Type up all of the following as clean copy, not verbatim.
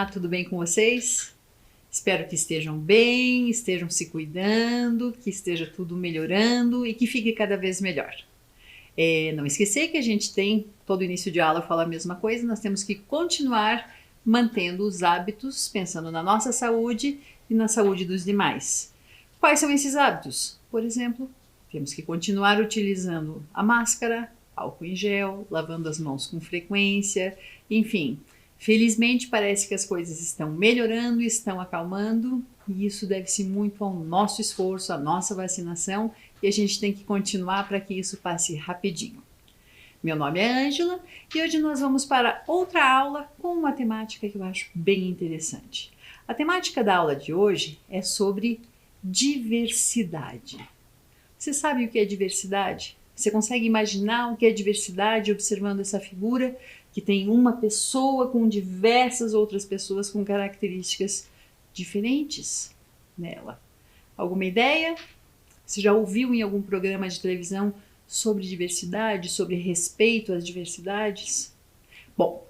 Olá, tudo bem com vocês? Espero que estejam bem, estejam se cuidando, que esteja tudo melhorando e que fique cada vez melhor. Não esquecer que a gente tem, todo início de aula fala a mesma coisa, nós temos que continuar mantendo os hábitos, pensando na nossa saúde e na saúde dos demais. Quais são esses hábitos? Por exemplo, temos que continuar utilizando a máscara, álcool em gel, lavando as mãos com frequência, enfim. Felizmente parece que as coisas estão melhorando, estão acalmando e isso deve-se muito ao nosso esforço, à nossa vacinação e a gente tem que continuar para que isso passe rapidinho. Meu nome é Ângela e hoje nós vamos para outra aula com uma temática que eu acho bem interessante. A temática da aula de hoje é sobre diversidade. Você sabe o que é diversidade? Você consegue imaginar o que é diversidade observando essa figura que tem uma pessoa com diversas outras pessoas com características diferentes nela? Alguma ideia? Você já ouviu em algum programa de televisão sobre diversidade, sobre respeito às diversidades? Bom,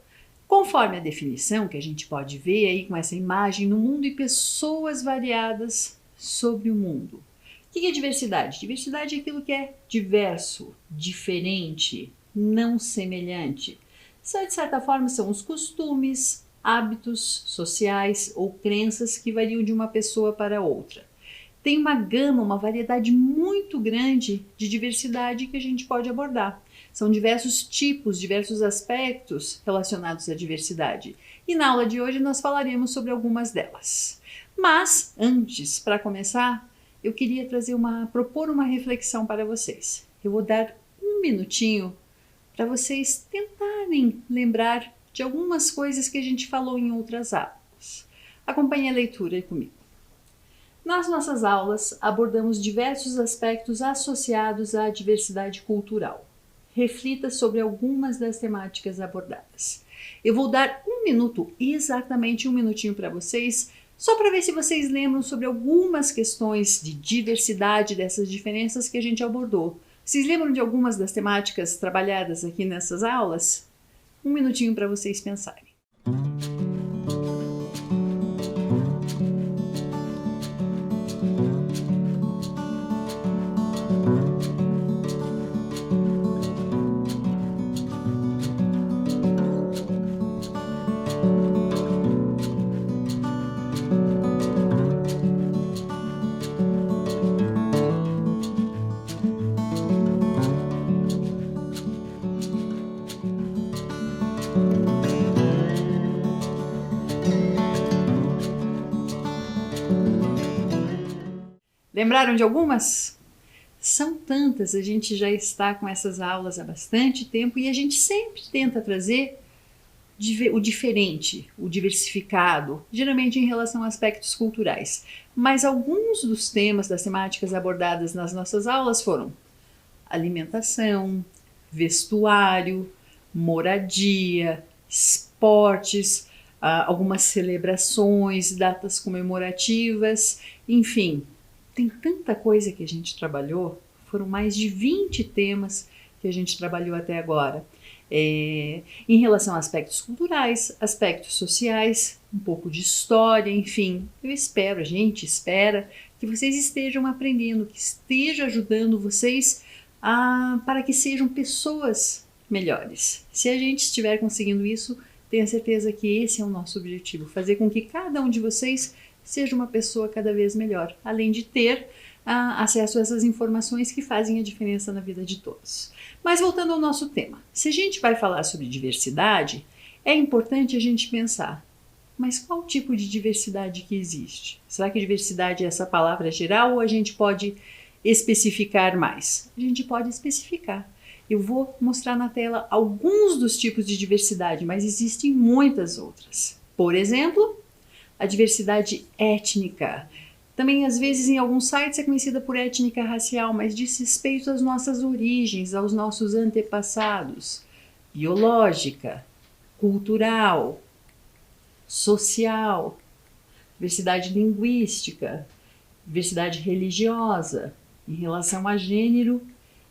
conforme a definição que a gente pode ver aí com essa imagem no mundo e pessoas variadas sobre o mundo. O que é diversidade? Diversidade é aquilo que é diverso, diferente, não semelhante. Isso, de certa forma, são os costumes, hábitos sociais ou crenças que variam de uma pessoa para outra. Tem uma gama, uma variedade muito grande de diversidade que a gente pode abordar. São diversos tipos, diversos aspectos relacionados à diversidade. E na aula de hoje nós falaremos sobre algumas delas. Mas, antes, para começar, eu queria propor uma reflexão para vocês. Eu vou dar um minutinho para vocês tentarem lembrar de algumas coisas que a gente falou em outras aulas. Acompanhe a leitura aí comigo. Nas nossas aulas, abordamos diversos aspectos associados à diversidade cultural. Reflita sobre algumas das temáticas abordadas. Eu vou dar um minuto, exatamente um minutinho para vocês, só para ver se vocês lembram sobre algumas questões de diversidade, dessas diferenças que a gente abordou. Vocês lembram de algumas das temáticas trabalhadas aqui nessas aulas? Um minutinho para vocês pensarem. Lembraram de algumas? São tantas, a gente já está com essas aulas há bastante tempo e a gente sempre tenta trazer o diferente, o diversificado, geralmente em relação a aspectos culturais. Mas alguns dos temas, das temáticas abordadas nas nossas aulas foram alimentação, vestuário, moradia, esportes, algumas celebrações, datas comemorativas, enfim. Tem tanta coisa que a gente trabalhou, foram mais de 20 temas que a gente trabalhou até agora. Em relação a aspectos culturais, aspectos sociais, um pouco de história, enfim. A gente espera que vocês estejam aprendendo, que esteja ajudando vocês para que sejam pessoas melhores. Se a gente estiver conseguindo isso, tenha certeza que esse é o nosso objetivo, fazer com que cada um de vocês seja uma pessoa cada vez melhor, além de ter acesso a essas informações que fazem a diferença na vida de todos. Mas voltando ao nosso tema, se a gente vai falar sobre diversidade, é importante a gente pensar, mas qual tipo de diversidade que existe? Será que diversidade é essa palavra geral ou a gente pode especificar mais? A gente pode especificar. Eu vou mostrar na tela alguns dos tipos de diversidade, mas existem muitas outras. Por exemplo, a diversidade étnica. Também, às vezes, em alguns sites é conhecida por étnica racial, mas diz respeito às nossas origens, aos nossos antepassados. Biológica, cultural, social, diversidade linguística, diversidade religiosa, em relação a gênero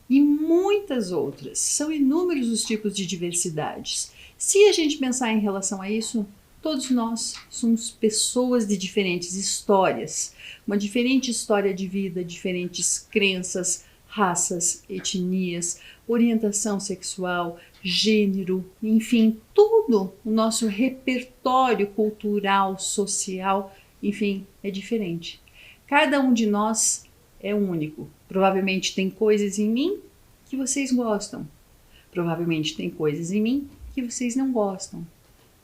e muitas outras. São inúmeros os tipos de diversidades. Se a gente pensar em relação a isso, Todos nós somos pessoas de diferentes histórias, uma diferente história de vida, diferentes crenças, raças, etnias, orientação sexual, gênero, enfim, tudo o nosso repertório cultural, social, enfim, é diferente. Cada um de nós é único. Provavelmente tem coisas em mim que vocês gostam. Provavelmente tem coisas em mim que vocês não gostam.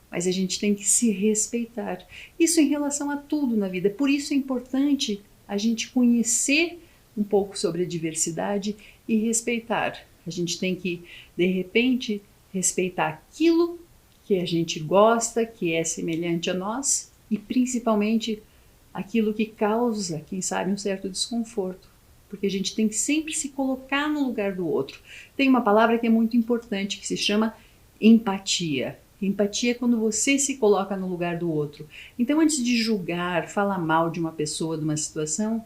Mas a gente tem que se respeitar. Isso em relação a tudo na vida. Por isso é importante a gente conhecer um pouco sobre a diversidade e respeitar. A gente tem que, de repente, respeitar aquilo que a gente gosta, que é semelhante a nós, e principalmente aquilo que causa, quem sabe, um certo desconforto. Porque a gente tem que sempre se colocar no lugar do outro. Tem uma palavra que é muito importante, que se chama empatia. Empatia é quando você se coloca no lugar do outro. Então, antes de julgar, falar mal de uma pessoa, de uma situação,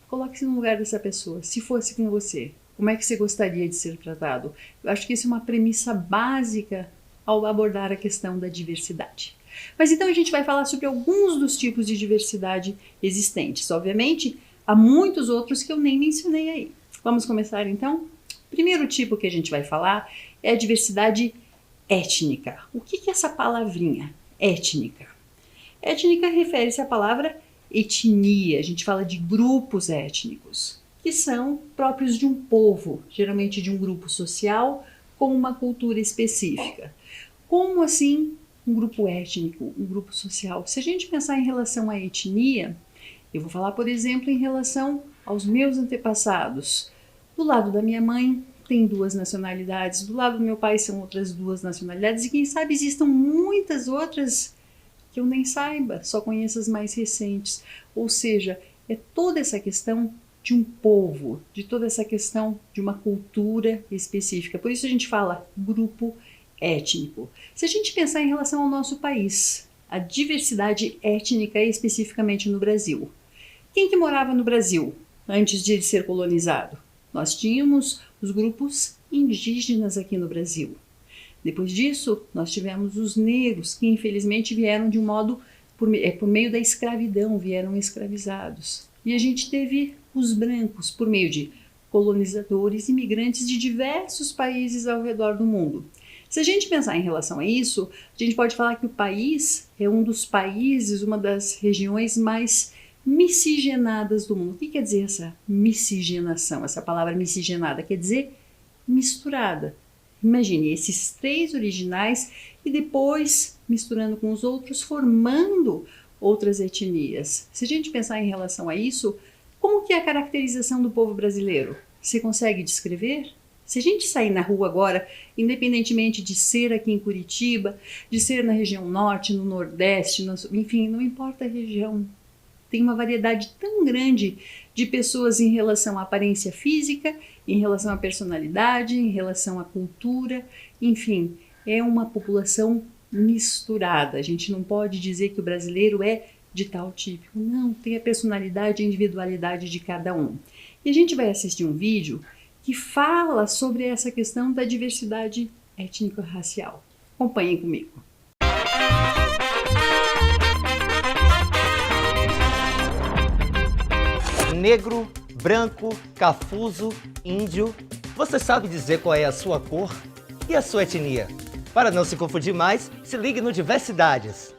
coloque-se no lugar dessa pessoa. Se fosse com você, como é que você gostaria de ser tratado? Eu acho que isso é uma premissa básica ao abordar a questão da diversidade. Mas então a gente vai falar sobre alguns dos tipos de diversidade existentes. Obviamente, há muitos outros que eu nem mencionei aí. Vamos começar então? O primeiro tipo que a gente vai falar é a diversidade étnica. O que é essa palavrinha? Étnica. Étnica refere-se à palavra etnia. A gente fala de grupos étnicos, que são próprios de um povo, geralmente de um grupo social com uma cultura específica. Como assim um grupo étnico, um grupo social? Se a gente pensar em relação à etnia, eu vou falar, por exemplo, em relação aos meus antepassados. Do lado da minha mãe, tem 2 nacionalidades, do lado do meu pai são outras 2 nacionalidades, e quem sabe existam muitas outras que eu nem saiba, só conheço as mais recentes. Ou seja, é toda essa questão de um povo, de toda essa questão de uma cultura específica. Por isso a gente fala grupo étnico. Se a gente pensar em relação ao nosso país, a diversidade étnica especificamente no Brasil. Quem que morava no Brasil antes de ele ser colonizado? Nós tínhamos os grupos indígenas aqui no Brasil. Depois disso, nós tivemos os negros, que infelizmente vieram de um modo, por meio da escravidão, vieram escravizados. E a gente teve os brancos, por meio de colonizadores, imigrantes de diversos países ao redor do mundo. Se a gente pensar em relação a isso, a gente pode falar que o país é um dos países, uma das regiões mais miscigenadas do mundo. O que quer dizer essa miscigenação? Essa palavra miscigenada quer dizer misturada. Imagine esses 3 originais e depois misturando com os outros, formando outras etnias. Se a gente pensar em relação a isso, como que é a caracterização do povo brasileiro? Você consegue descrever? Se a gente sair na rua agora, independentemente de ser aqui em Curitiba, de ser na região norte, no nordeste, enfim, não importa a região, tem uma variedade tão grande de pessoas em relação à aparência física, em relação à personalidade, em relação à cultura, enfim, é uma população misturada. A gente não pode dizer que o brasileiro é de tal tipo. Não, tem a personalidade e a individualidade de cada um. E a gente vai assistir um vídeo que fala sobre essa questão da diversidade étnico-racial. Acompanhem comigo. Negro, branco, cafuso, índio. Você sabe dizer qual é a sua cor e a sua etnia? Para não se confundir mais, se ligue no Diversidades.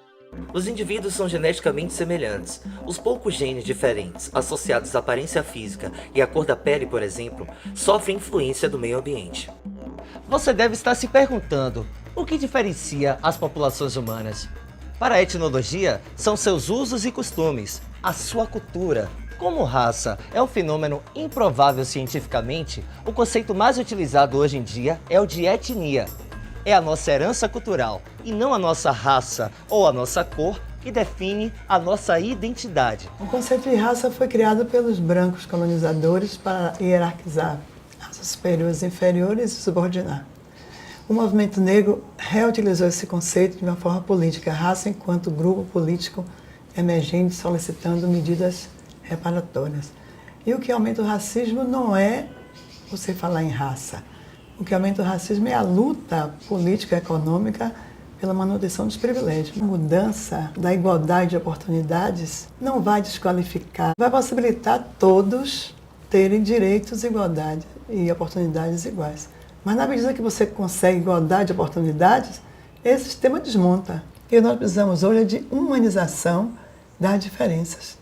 Os indivíduos são geneticamente semelhantes. Os poucos genes diferentes, associados à aparência física e à cor da pele, por exemplo, sofrem influência do meio ambiente. Você deve estar se perguntando, o que diferencia as populações humanas? Para a etnologia, são seus usos e costumes, a sua cultura. Como raça é um fenômeno improvável cientificamente, o conceito mais utilizado hoje em dia é o de etnia. É a nossa herança cultural e não a nossa raça ou a nossa cor que define a nossa identidade. O conceito de raça foi criado pelos brancos colonizadores para hierarquizar raças superiores e inferiores e subordinar. O movimento negro reutilizou esse conceito de uma forma política, a raça enquanto grupo político emergente solicitando medidas reparatórias. E o que aumenta o racismo não é você falar em raça. O que aumenta o racismo é a luta política e econômica pela manutenção dos privilégios. A mudança da igualdade de oportunidades não vai desqualificar, vai possibilitar todos terem direitos, igualdade e oportunidades iguais. Mas na medida que você consegue igualdade de oportunidades, esse sistema desmonta. E nós precisamos hoje de humanização das diferenças.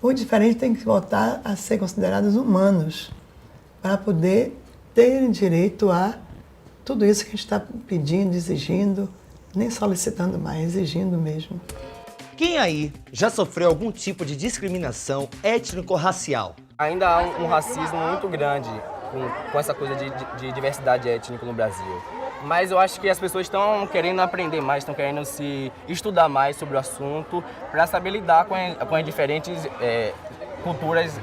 Os diferentes têm que voltar a ser considerados humanos para poder terem direito a tudo isso que a gente está pedindo, exigindo, nem solicitando mais, exigindo mesmo. Quem aí já sofreu algum tipo de discriminação étnico-racial? Ainda há um racismo muito grande com essa coisa de diversidade étnica no Brasil. Mas eu acho que as pessoas estão querendo aprender mais, estão querendo se estudar mais sobre o assunto para saber lidar com as diferentes culturas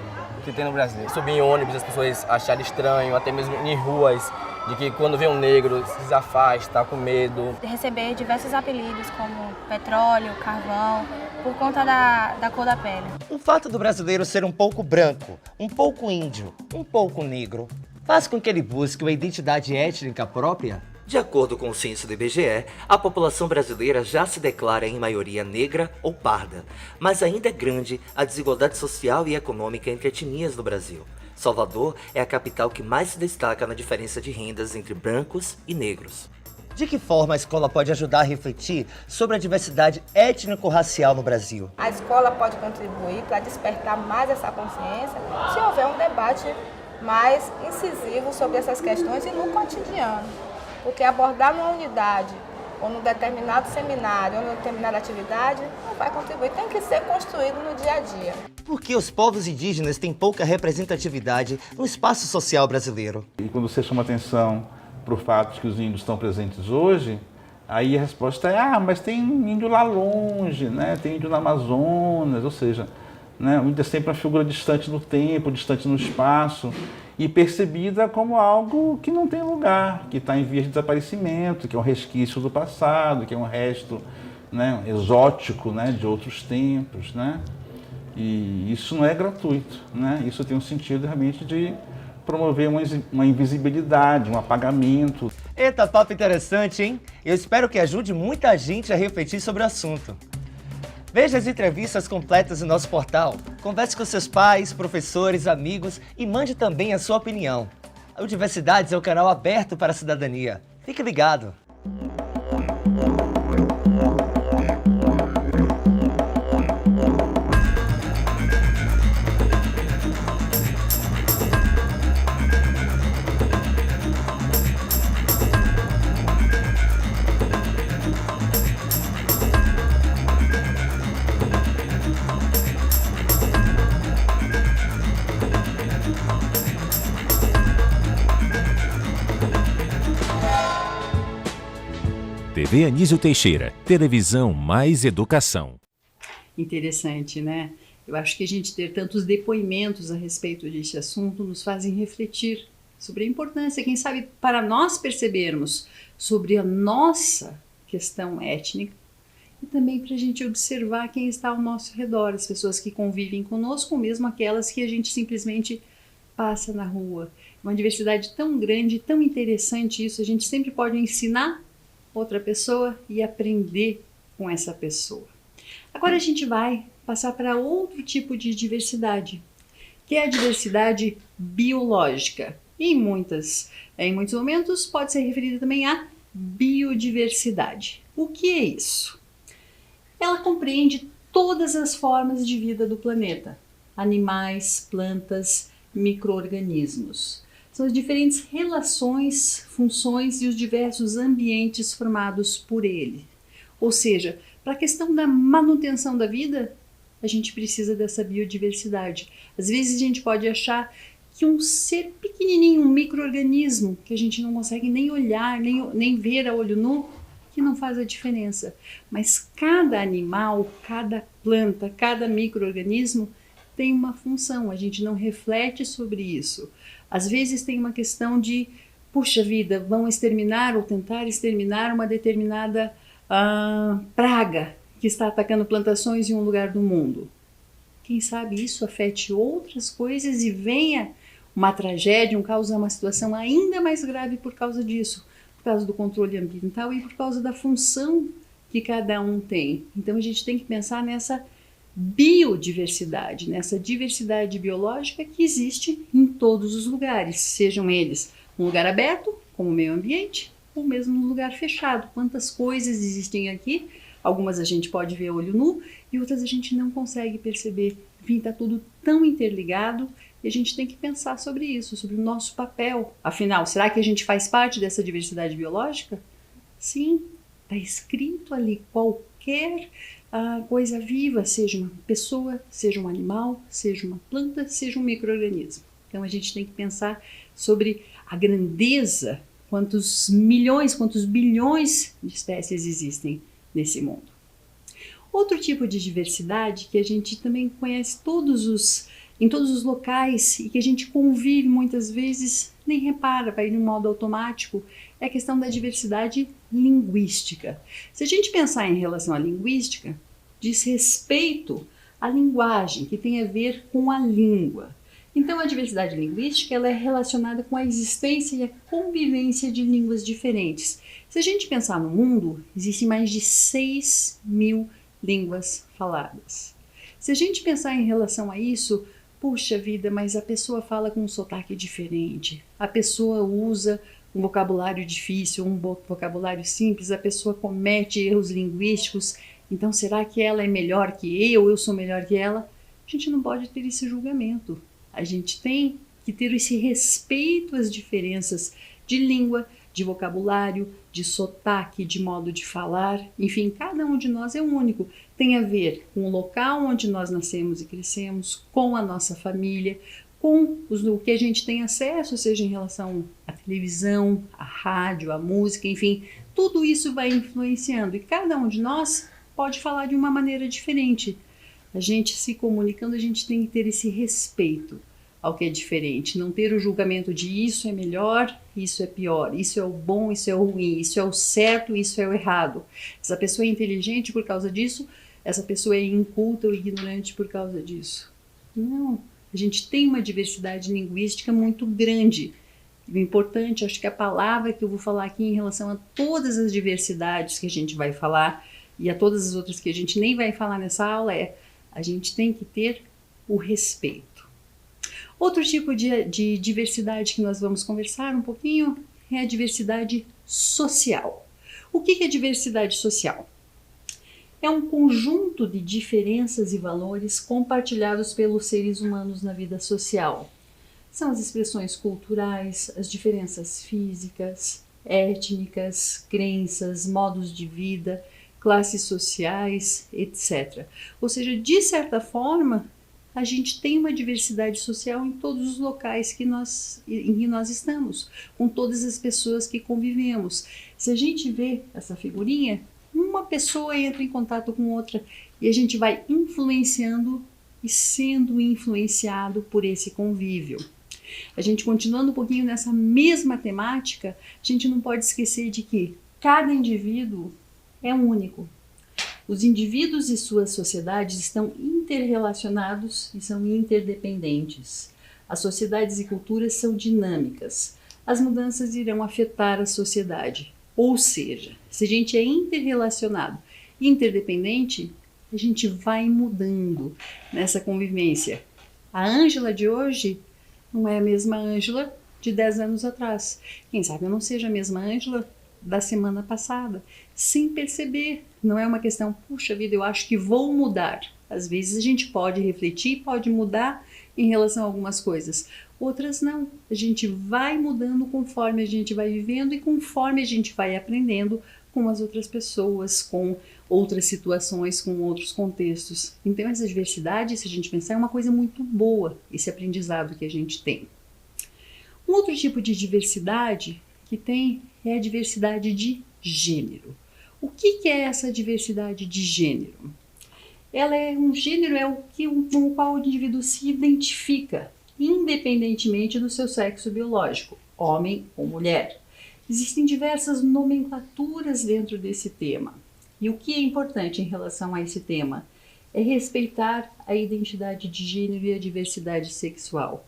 que tem no Brasil. Subir em ônibus, as pessoas acharem estranho, até mesmo em ruas, de que quando vê um negro se afasta, com medo. Receber diversos apelidos como petróleo, carvão, por conta da cor da pele. O fato do brasileiro ser um pouco branco, um pouco índio, um pouco negro, faz com que ele busque uma identidade étnica própria? De acordo com o censo do IBGE, a população brasileira já se declara em maioria negra ou parda, mas ainda é grande a desigualdade social e econômica entre etnias no Brasil. Salvador é a capital que mais se destaca na diferença de rendas entre brancos e negros. De que forma a escola pode ajudar a refletir sobre a diversidade étnico-racial no Brasil? A escola pode contribuir para despertar mais essa consciência se houver um debate mais incisivo sobre essas questões e no cotidiano. Porque abordar numa unidade, ou num determinado seminário, ou numa determinada atividade, não vai contribuir, tem que ser construído no dia a dia. Por que os povos indígenas têm pouca representatividade no espaço social brasileiro? E quando você chama atenção para o fato de que os índios estão presentes hoje, aí a resposta é, mas tem índio lá longe, né? Tem índio no Amazonas, ou seja, né? O índio é sempre uma figura distante no tempo, distante no espaço, e percebida como algo que não tem lugar, que está em vias de desaparecimento, que é um resquício do passado, que é um resto, né, exótico, né, de outros tempos, né? E isso não é gratuito, né? Isso tem um sentido realmente de promover uma invisibilidade, um apagamento. Eita, papo interessante, hein? Eu espero que ajude muita gente a refletir sobre o assunto. Veja as entrevistas completas no nosso portal. Converse com seus pais, professores, amigos e mande também a sua opinião. A Diversidades é o canal aberto para a cidadania. Fique ligado! TV Anísio Teixeira, televisão mais educação. Interessante, né? Eu acho que a gente ter tantos depoimentos a respeito desse assunto nos fazem refletir sobre a importância, quem sabe, para nós percebermos sobre a nossa questão étnica e também para a gente observar quem está ao nosso redor, as pessoas que convivem conosco, ou mesmo aquelas que a gente simplesmente passa na rua. Uma diversidade tão grande, tão interessante isso, a gente sempre pode ensinar outra pessoa e aprender com essa pessoa. Agora a gente vai passar para outro tipo de diversidade, que é a diversidade biológica. E em muitos momentos pode ser referida também à biodiversidade. O que é isso? Ela compreende todas as formas de vida do planeta, animais, plantas, micro-organismos. São as diferentes relações, funções e os diversos ambientes formados por ele. Ou seja, para a questão da manutenção da vida, a gente precisa dessa biodiversidade. Às vezes a gente pode achar que um ser pequenininho, um micro-organismo, que a gente não consegue nem olhar, nem ver a olho nu, que não faz a diferença. Mas cada animal, cada planta, cada micro-organismo tem uma função, a gente não reflete sobre isso. Às vezes tem uma questão de, puxa vida, vão exterminar ou tentar exterminar uma determinada praga que está atacando plantações em um lugar do mundo. Quem sabe isso afete outras coisas e venha uma tragédia, uma situação ainda mais grave por causa disso. por causa do controle ambiental e por causa da função que cada um tem. Então a gente tem que pensar nessa biodiversidade, nessa diversidade biológica que existe em todos os lugares, sejam eles um lugar aberto, como o meio ambiente, ou mesmo um lugar fechado. Quantas coisas existem aqui, algumas a gente pode ver a olho nu e outras a gente não consegue perceber. Enfim, está tudo tão interligado e a gente tem que pensar sobre isso, sobre o nosso papel. Afinal, será que a gente faz parte dessa diversidade biológica? Sim, está escrito ali qualquer coisa viva, seja uma pessoa, seja um animal, seja uma planta, seja um micro-organismo. Então a gente tem que pensar sobre a grandeza, quantos milhões, quantos bilhões de espécies existem nesse mundo. Outro tipo de diversidade que a gente também conhece em todos os locais e que a gente convive muitas vezes, nem repara, vai de um modo automático, é a questão da diversidade linguística. Se a gente pensar em relação à linguística, diz respeito à linguagem, que tem a ver com a língua. Então a diversidade linguística ela é relacionada com a existência e a convivência de línguas diferentes. Se a gente pensar no mundo, existem mais de 6.000 línguas faladas. Se a gente pensar em relação a isso, puxa vida, mas a pessoa fala com um sotaque diferente, a pessoa usa um vocabulário difícil, um vocabulário simples, a pessoa comete erros linguísticos, então será que ela é melhor que eu sou melhor que ela? A gente não pode ter esse julgamento. A gente tem que ter esse respeito às diferenças de língua, de vocabulário, de sotaque, de modo de falar. Enfim, cada um de nós é único. Tem a ver com o local onde nós nascemos e crescemos, com a nossa família, com o que a gente tem acesso, seja em relação à televisão, à rádio, à música, enfim, tudo isso vai influenciando e cada um de nós pode falar de uma maneira diferente. A gente se comunicando, a gente tem que ter esse respeito ao que é diferente, não ter o julgamento de isso é melhor, isso é pior, isso é o bom, isso é o ruim, isso é o certo, isso é o errado. Essa pessoa é inteligente por causa disso, essa pessoa é inculta ou ignorante por causa disso. Não, a gente tem uma diversidade linguística muito grande. O importante, acho que a palavra que eu vou falar aqui em relação a todas as diversidades que a gente vai falar e a todas as outras que a gente nem vai falar nessa aula é a gente tem que ter o respeito. Outro tipo de diversidade que nós vamos conversar um pouquinho é a diversidade social. O que é diversidade social? É um conjunto de diferenças e valores compartilhados pelos seres humanos na vida social. São as expressões culturais, as diferenças físicas, étnicas, crenças, modos de vida, classes sociais, etc. Ou seja, de certa forma, a gente tem uma diversidade social em todos os locais em que nós estamos, com todas as pessoas que convivemos. Se a gente vê essa figurinha, uma pessoa entra em contato com outra e a gente vai influenciando e sendo influenciado por esse convívio. A gente continuando um pouquinho nessa mesma temática, a gente não pode esquecer de que cada indivíduo é único. Os indivíduos e suas sociedades estão interrelacionados e são interdependentes. As sociedades e culturas são dinâmicas. As mudanças irão afetar a sociedade. Ou seja, se a gente é interrelacionado e interdependente, a gente vai mudando nessa convivência. A Ângela de hoje não é a mesma Ângela de 10 anos atrás. Quem sabe eu não seja a mesma Ângela da semana passada, sem perceber. Não é uma questão, puxa vida, eu acho que vou mudar. Às vezes a gente pode refletir, pode mudar em relação a algumas coisas. Outras não. A gente vai mudando conforme a gente vai vivendo e conforme a gente vai aprendendo com as outras pessoas, com outras situações, com outros contextos. Então essa diversidade, se a gente pensar, é uma coisa muito boa, esse aprendizado que a gente tem. Um outro tipo de diversidade que tem é a diversidade de gênero. O que é essa diversidade de gênero? Ela é um gênero com o qual o indivíduo se identifica, independentemente do seu sexo biológico, homem ou mulher. Existem diversas nomenclaturas dentro desse tema. E o que é importante em relação a esse tema? É respeitar a identidade de gênero e a diversidade sexual.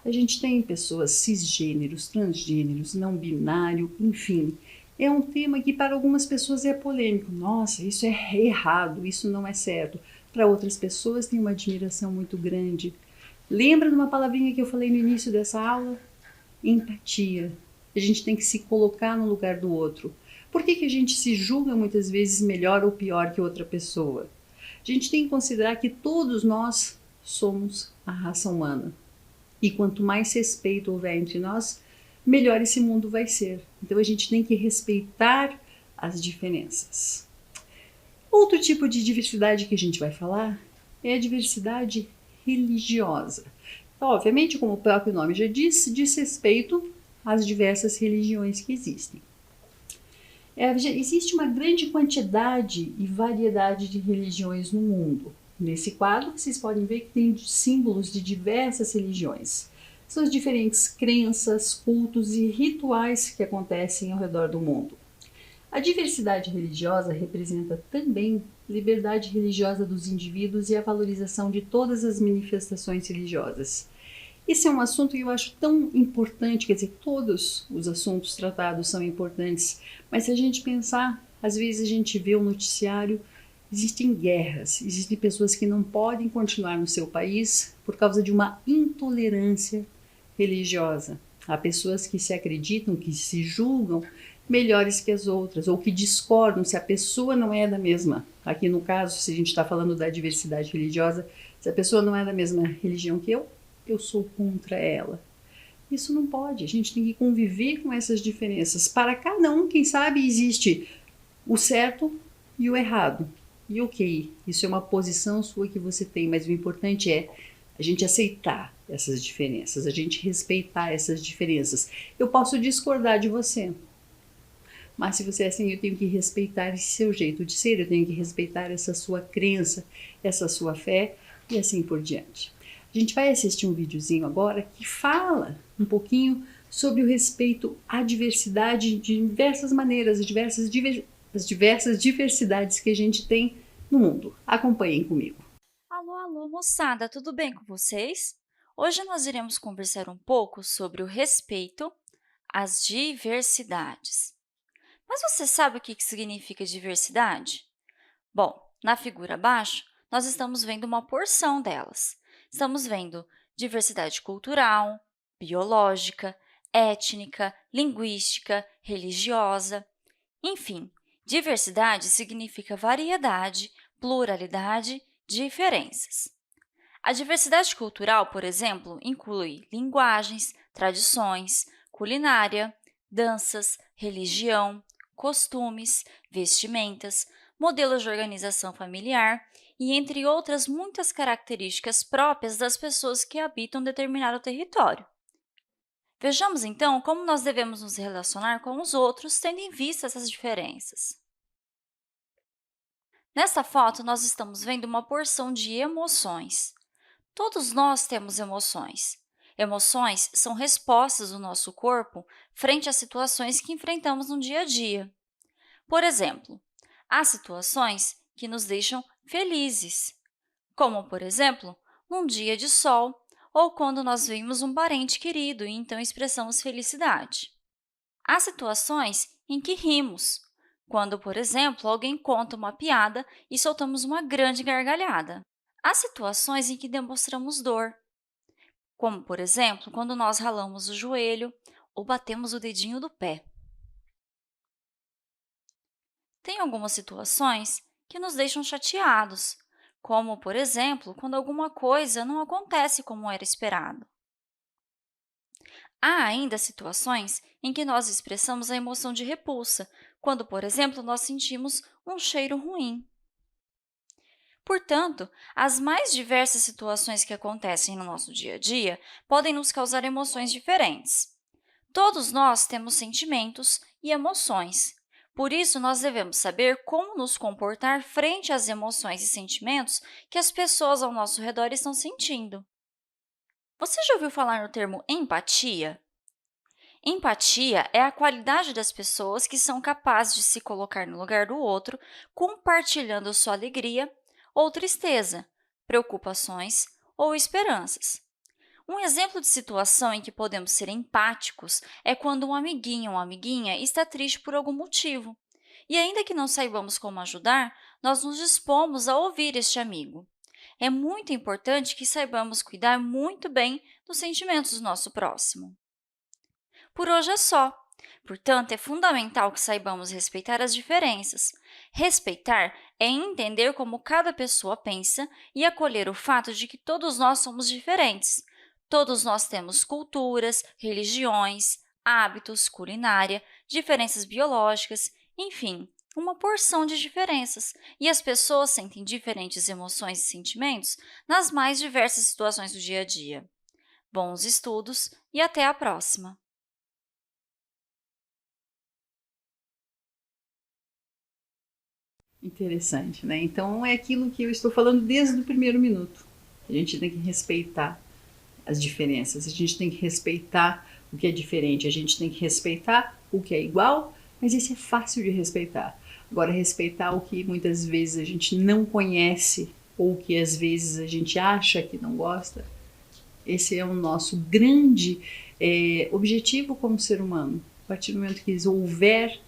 A gente tem pessoas cisgêneros, transgêneros, não binário, enfim. é um tema que para algumas pessoas é polêmico. Nossa, isso é errado, isso não é certo. Para outras pessoas tem uma admiração muito grande. Lembra de uma palavrinha que eu falei no início dessa aula? Empatia. A gente tem que se colocar no lugar do outro. Por que a gente se julga muitas vezes melhor ou pior que outra pessoa? A gente tem que considerar que todos nós somos a raça humana. E quanto mais respeito houver entre nós, melhor esse mundo vai ser. Então a gente tem que respeitar as diferenças. Outro tipo de diversidade que a gente vai falar é a diversidade religiosa. Então, obviamente, como o próprio nome já diz respeito às diversas religiões que existem. Existe uma grande quantidade e variedade de religiões no mundo. Nesse quadro, vocês podem ver que tem símbolos de diversas religiões. São as diferentes crenças, cultos e rituais que acontecem ao redor do mundo. A diversidade religiosa representa também liberdade religiosa dos indivíduos e a valorização de todas as manifestações religiosas. Esse é um assunto que eu acho tão importante, quer dizer, todos os assuntos tratados são importantes, mas se a gente pensar, às vezes a gente vê o noticiário, existem guerras, existem pessoas que não podem continuar no seu país por causa de uma intolerância religiosa. Há pessoas que se acreditam, que se julgam melhores que as outras, ou que discordam se a pessoa não é da mesma. Aqui no caso, se a gente está falando da diversidade religiosa, se a pessoa não é da mesma religião que eu sou contra ela. Isso não pode, a gente tem que conviver com essas diferenças. Para cada um, quem sabe, existe o certo e o errado. E ok, isso é uma posição sua que você tem, mas o importante é a gente aceitar essas diferenças, a gente respeitar essas diferenças. Eu posso discordar de você, mas se você é assim, eu tenho que respeitar esse seu jeito de ser, eu tenho que respeitar essa sua crença, essa sua fé e assim por diante. A gente vai assistir um videozinho agora que fala um pouquinho sobre o respeito à diversidade de diversas maneiras, as diversas diversidades que a gente tem no mundo. Acompanhem comigo. Alô, alô, moçada, tudo bem com vocês? Hoje nós iremos conversar um pouco sobre o respeito às diversidades. Mas você sabe o que significa diversidade? Bom, na figura abaixo, nós estamos vendo uma porção delas. Estamos vendo diversidade cultural, biológica, étnica, linguística, religiosa. Enfim, diversidade significa variedade, pluralidade, diferenças. A diversidade cultural, por exemplo, inclui linguagens, tradições, culinária, danças, religião, costumes, vestimentas, modelos de organização familiar e entre outras muitas características próprias das pessoas que habitam determinado território. Vejamos, então, como nós devemos nos relacionar com os outros, tendo em vista essas diferenças. Nesta foto, nós estamos vendo uma porção de emoções. Todos nós temos emoções. Emoções são respostas do nosso corpo frente às situações que enfrentamos no dia a dia. Por exemplo, há situações que nos deixam felizes, como, por exemplo, num dia de sol ou quando nós vemos um parente querido e então expressamos felicidade. Há situações em que rimos, quando, por exemplo, alguém conta uma piada e soltamos uma grande gargalhada. Há situações em que demonstramos dor, como, por exemplo, quando nós ralamos o joelho ou batemos o dedinho do pé. Tem algumas situações que nos deixam chateados, como, por exemplo, quando alguma coisa não acontece como era esperado. Há ainda situações em que nós expressamos a emoção de repulsa, quando, por exemplo, nós sentimos um cheiro ruim. Portanto, as mais diversas situações que acontecem no nosso dia a dia podem nos causar emoções diferentes. Todos nós temos sentimentos e emoções. Por isso, nós devemos saber como nos comportar frente às emoções e sentimentos que as pessoas ao nosso redor estão sentindo. Você já ouviu falar no termo empatia? Empatia é a qualidade das pessoas que são capazes de se colocar no lugar do outro, compartilhando sua alegria ou tristeza, preocupações ou esperanças. Um exemplo de situação em que podemos ser empáticos é quando um amiguinho ou uma amiguinha está triste por algum motivo. E ainda que não saibamos como ajudar, nós nos dispomos a ouvir este amigo. É muito importante que saibamos cuidar muito bem dos sentimentos do nosso próximo. Por hoje é só. Portanto, é fundamental que saibamos respeitar as diferenças. Respeitar é entender como cada pessoa pensa e acolher o fato de que todos nós somos diferentes. Todos nós temos culturas, religiões, hábitos, culinária, diferenças biológicas, enfim, uma porção de diferenças. E as pessoas sentem diferentes emoções e sentimentos nas mais diversas situações do dia a dia. Bons estudos e até a próxima! Interessante, né? Então é aquilo que eu estou falando desde o primeiro minuto. A gente tem que respeitar as diferenças, a gente tem que respeitar o que é diferente, a gente tem que respeitar o que é igual, mas isso é fácil de respeitar. Agora, respeitar o que muitas vezes a gente não conhece ou que às vezes a gente acha que não gosta, esse é o nosso grande objetivo como ser humano. A partir do momento que houver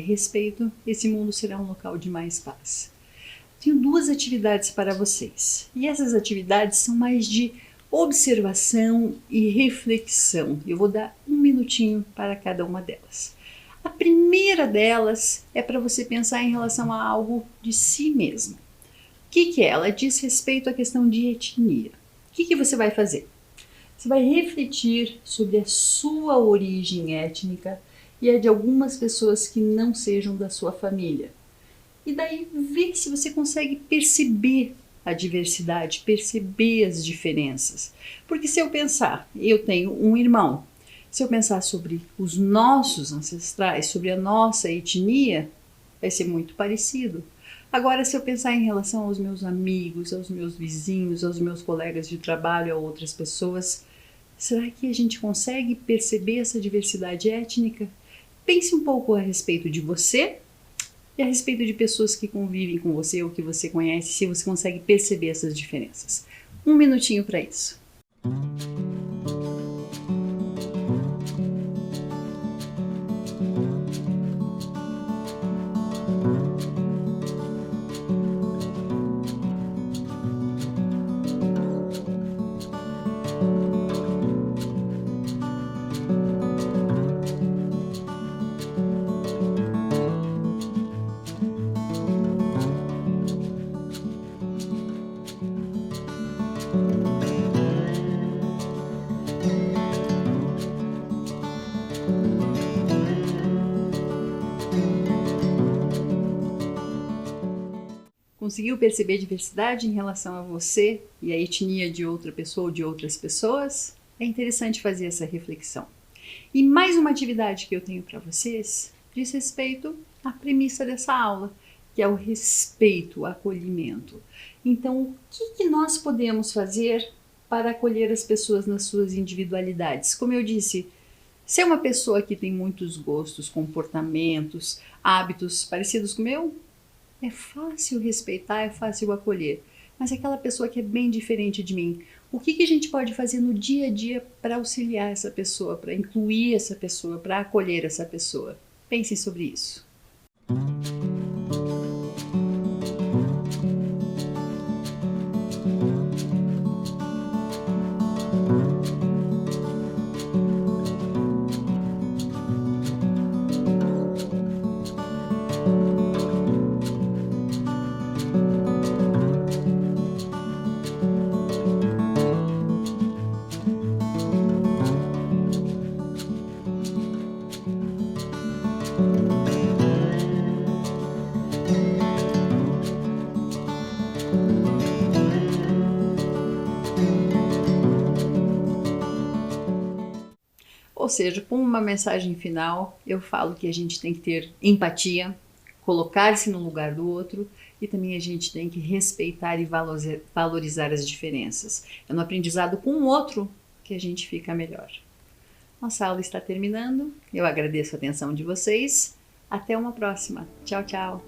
respeito, esse mundo será um local de mais paz. Tenho 2 atividades para vocês, e essas atividades são mais de observação e reflexão. Eu vou dar 1 minutinho para cada uma delas. A primeira delas é para você pensar em relação a algo de si mesmo. O que é? Ela diz respeito à questão de etnia. O que você vai fazer? Você vai refletir sobre a sua origem étnica e a de algumas pessoas que não sejam da sua família. E daí ver se você consegue perceber a diversidade, perceber as diferenças. Porque se eu pensar, eu tenho um irmão, se eu pensar sobre os nossos ancestrais, sobre a nossa etnia, vai ser muito parecido. Agora, se eu pensar em relação aos meus amigos, aos meus vizinhos, aos meus colegas de trabalho, a outras pessoas, será que a gente consegue perceber essa diversidade étnica? Pense um pouco a respeito de você e a respeito de pessoas que convivem com você ou que você conhece, se você consegue perceber essas diferenças. 1 minutinho para isso. Conseguiu perceber a diversidade em relação a você e a etnia de outra pessoa ou de outras pessoas? É interessante fazer essa reflexão. E mais uma atividade que eu tenho para vocês diz respeito à premissa dessa aula, que é o respeito, o acolhimento. Então, o que nós podemos fazer para acolher as pessoas nas suas individualidades? Como eu disse, se é uma pessoa que tem muitos gostos, comportamentos, hábitos parecidos com o meu, é fácil respeitar, é fácil acolher. Mas aquela pessoa que é bem diferente de mim, o que a gente pode fazer no dia a dia para auxiliar essa pessoa, para incluir essa pessoa, para acolher essa pessoa? Pensem sobre isso. Ou seja, com uma mensagem final, eu falo que a gente tem que ter empatia, colocar-se no lugar do outro e também a gente tem que respeitar e valorizar as diferenças. É no aprendizado com o outro que a gente fica melhor. Nossa aula está terminando. Eu agradeço a atenção de vocês. Até uma próxima. Tchau, tchau.